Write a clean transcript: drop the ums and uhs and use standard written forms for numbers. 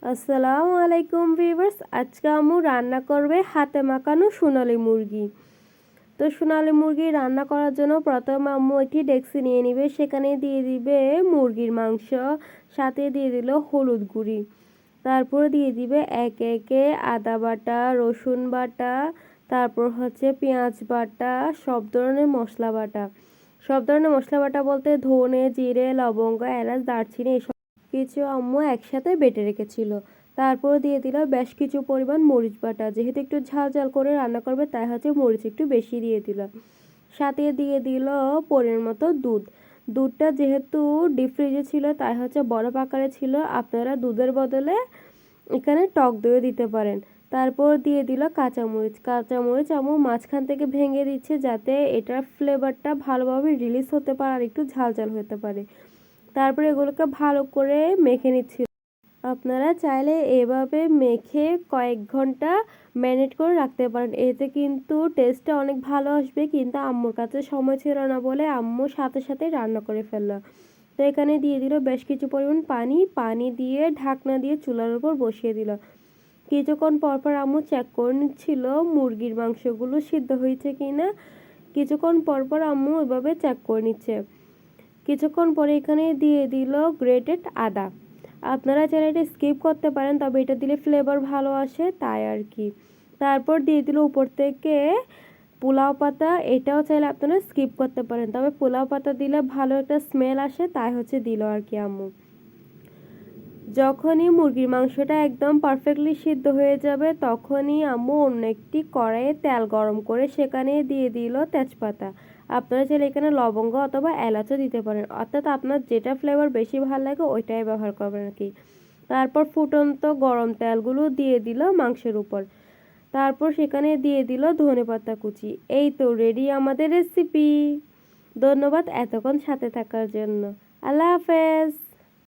আসসালামু আলাইকুম ভিউয়ার্স, আজকে আম্মু রান্না করবে হাতে মাখানো সোনালী মুরগি। তো সোনালী মুরগি রান্না করার জন্য প্রথমে আম্মু একটি ডেকচি নিয়ে নিবে, সেখানে দিয়ে দিবে মুরগির মাংস, সাথে দিয়ে দিল হলুদ গুঁড়ি, তারপর দিয়ে দিবে একে একে আদা বাটা, রসুন বাটা, তারপর হচ্ছে পেঁয়াজ বাটা, সব ধরনের মশলা বাটা বলতে ধনে, জিরে, লবঙ্গ, এলাচ, দারচিনি এসব কিছু আম্মু একসাথে বেটে রেখেছিল। তারপর দিয়ে দিল বেশ কিছু পরিমাণ মরিচ বাটা, যেহেতু একটু ঝাল ঝাল করে রান্না করবে তাই হচ্ছে মরিচ একটু বেশি দিয়ে দিল। সাথে দিয়ে দিল পরিমাণ মতো দুধটা যেহেতু ডিপ ফ্রিজে ছিল তাই হচ্ছে বরফ আকারে ছিল, আপনারা দুধের বদলে এখানে টক দইও দিতে পারেন। তারপর দিয়ে দিল কাঁচামরিচ আম্মু মাঝখান থেকে ভেঙে দিচ্ছে যাতে এটার ফ্লেভারটা ভালোভাবে রিলিজ হতে পারে আর একটু ঝাল ঝাল হতে পারে। তারপরে এগুলোকে ভালো করে মেখে নিচ্ছি। আপনারা চাইলে এভাবে মেখে কয়েক ঘন্টা ম্যারিনেট করে রাখতে পারেন, এতে কিন্তু টেস্টটা অনেক ভালো আসবে। কিন্তু আম্মুর কাছে সময় ছিল না বলে আম্মু সাথে সাথে রান্না করে ফেললো। তো এখানে দিয়ে দিল বেশ কিছু পরিমাণ পানি দিয়ে ঢাকনা দিয়ে চুলার উপর বসিয়ে দিল। কিছুক্ষণ পরপর আম্মু চেক করে নিচ্ছিল মুরগির মাংসগুলো সিদ্ধ হয়েছে কিনা। কিছুক্ষণ পরপর আম্মু এভাবে চেক করে নিচ্ছে। কিছুক্ষণ পরে এখানে দিয়ে দিল গ্রেটেড আদা। আপনারা চাইলে এটা স্কিপ করতে পারেন, তবে এটা দিলে ফ্লেভার ভালো আসে তাই আর কি। তারপর দিয়ে দিল উপর থেকে পোলাও পাতা, এটাও চাইলে আপনারা স্কিপ করতে পারেন, তবে পোলাও পাতা দিলে ভালো একটা স্মেল আসে তাই হচ্ছে দিল আর কি আম্মু। যখনই মুরগির মাংসটা একদম পারফেক্টলি সিদ্ধ হয়ে যাবে তখনই আম্মু অন্য একটি কড়াইয়ে তেল গরম করে সেখানে দিয়ে দিল তেজপাতা। আপনারা চাইলে এখানে লবঙ্গ অথবা এলাচও দিতে পারেন, অর্থাৎ আপনার যেটা ফ্লেভার বেশি ভালো লাগে ওইটাই ব্যবহার করবেন আর কি। তারপর ফুটন্ত গরম তেলগুলো দিয়ে দিল মাংসের উপর, তারপর সেখানে দিয়ে দিল ধনেপাতা কুচি। এই তো রেডি আমাদের রেসিপি। ধন্যবাদ এতক্ষণ সাথে থাকার জন্য। আল্লাহ হাফেজ।